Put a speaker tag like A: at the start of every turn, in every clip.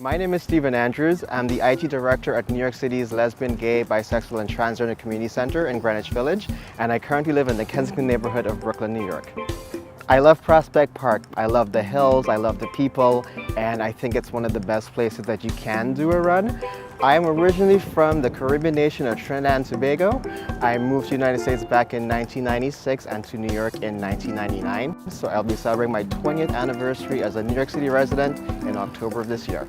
A: My name is Stephen Andrews. I'm the IT director at New York City's Lesbian, Gay, Bisexual and Transgender Community Center in Greenwich Village, and I currently live in the Kensington neighborhood of Brooklyn, New York. I love Prospect Park. I love the hills, I love the people, and I think it's one of the best places that you can do a run. I am originally from the Caribbean nation of Trinidad and Tobago. I moved to the United States back in 1996 and to New York in 1999. So I'll be celebrating my 20th anniversary as a New York City resident in October of this year.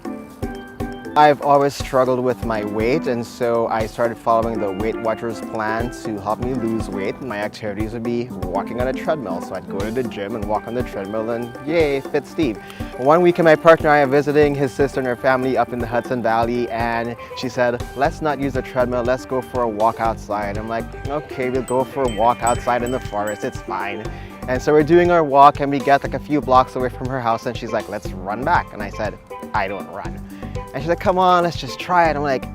A: I've always struggled with my weight, and so I started following the Weight Watchers plan to help me lose weight. My activities would be walking on a treadmill, so I'd go to the gym and walk on the treadmill and yay, fit Steve. One weekend my partner and I are visiting his sister and her family up in the Hudson Valley, and she said, let's not use the treadmill, let's go for a walk outside. I'm like, okay, we'll go for a walk outside in the forest, it's fine. And so we're doing our walk and we get like a few blocks away from her house and she's like, let's run back. And I said, I don't run. And she's like, come on, let's just try it. I'm like,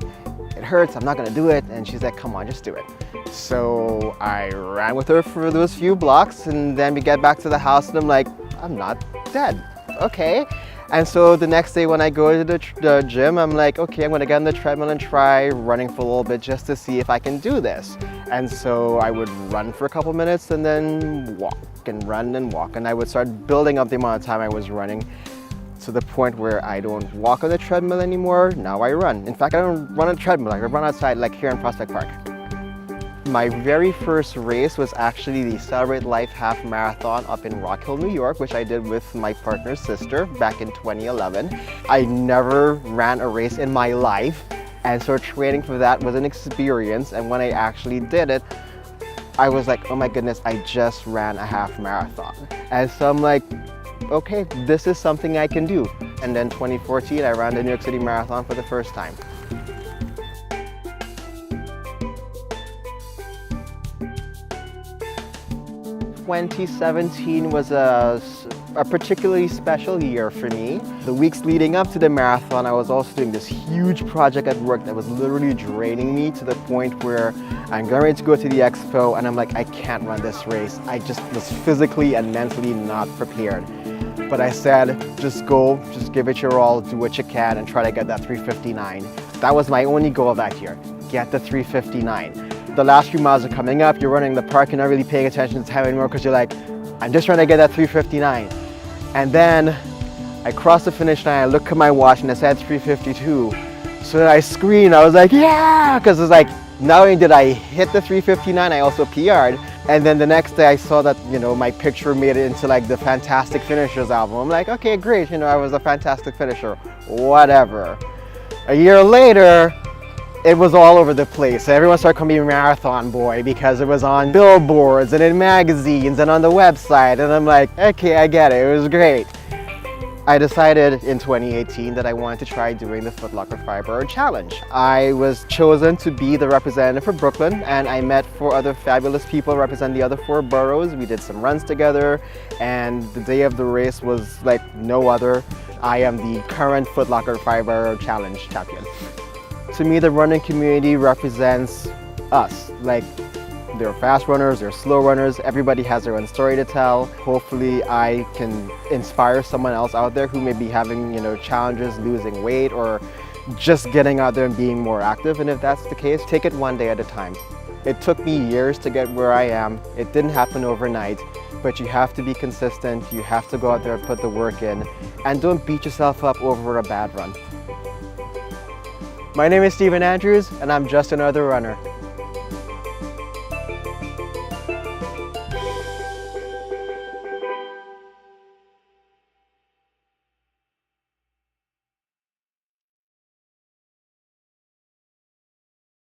A: it hurts, I'm not gonna do it. And she's like, come on, just do it. So I ran with her for those few blocks and then we get back to the house and I'm like, I'm not dead, okay. And so the next day when I go to the gym, I'm like, okay, I'm gonna get on the treadmill and try running for a little bit just to see if I can do this. And so I would run for a couple minutes and then walk and run and walk. And I would start building up the amount of time I was running to the point where I don't walk on the treadmill anymore. Now I run. In fact, I don't run on a treadmill. I run outside like here in Prospect Park. My very first race was actually the Celebrate Life Half Marathon up in Rock Hill, New York, which I did with my partner's sister back in 2011. I never ran a race in my life, and so training for that was an experience, and when I actually did it, I was like, oh my goodness, I just ran a half marathon. And so I'm like, okay, this is something I can do. And then 2014, I ran the New York City Marathon for the first time. 2017 was a particularly special year for me. The weeks leading up to the marathon, I was also doing this huge project at work that was literally draining me to the point where I'm getting ready to go to the expo and I'm like, I can't run this race. I just was physically and mentally not prepared. But I said, just go, just give it your all, do what you can and try to get that 3:59. That was my only goal that year, get the 3:59. The last few miles are coming up, you're running in the park, you're not really paying attention to time anymore because you're like, I'm just trying to get that 3:59. And then I crossed the finish line, I look at my watch and it said 3:52. So then I screamed, I was like, yeah! Because it's like, not only did I hit the 3:59, I also PR'd. And then the next day I saw that, you know, my picture made it into like the Fantastic Finishers album. I'm like, okay, great, you know, I was a fantastic finisher, whatever. A year later, it was all over the place. Everyone started calling me Marathon Boy because it was on billboards and in magazines and on the website. And I'm like, okay, I get it, it was great. I decided in 2018 that I wanted to try doing the Foot Locker Five Borough Challenge. I was chosen to be the representative for Brooklyn and I met 4 other fabulous people representing the other 4 boroughs. We did some runs together and the day of the race was like no other. I am the current Foot Locker Five Borough Challenge champion. To me, the running community represents us. Like, there are fast runners, there are slow runners, everybody has their own story to tell. Hopefully I can inspire someone else out there who may be having, you know, challenges losing weight or just getting out there and being more active. And if that's the case, take it one day at a time. It took me years to get where I am. It didn't happen overnight, but you have to be consistent, you have to go out there and put the work in, and don't beat yourself up over a bad run. My name is Stephen Andrews, and I'm just another runner.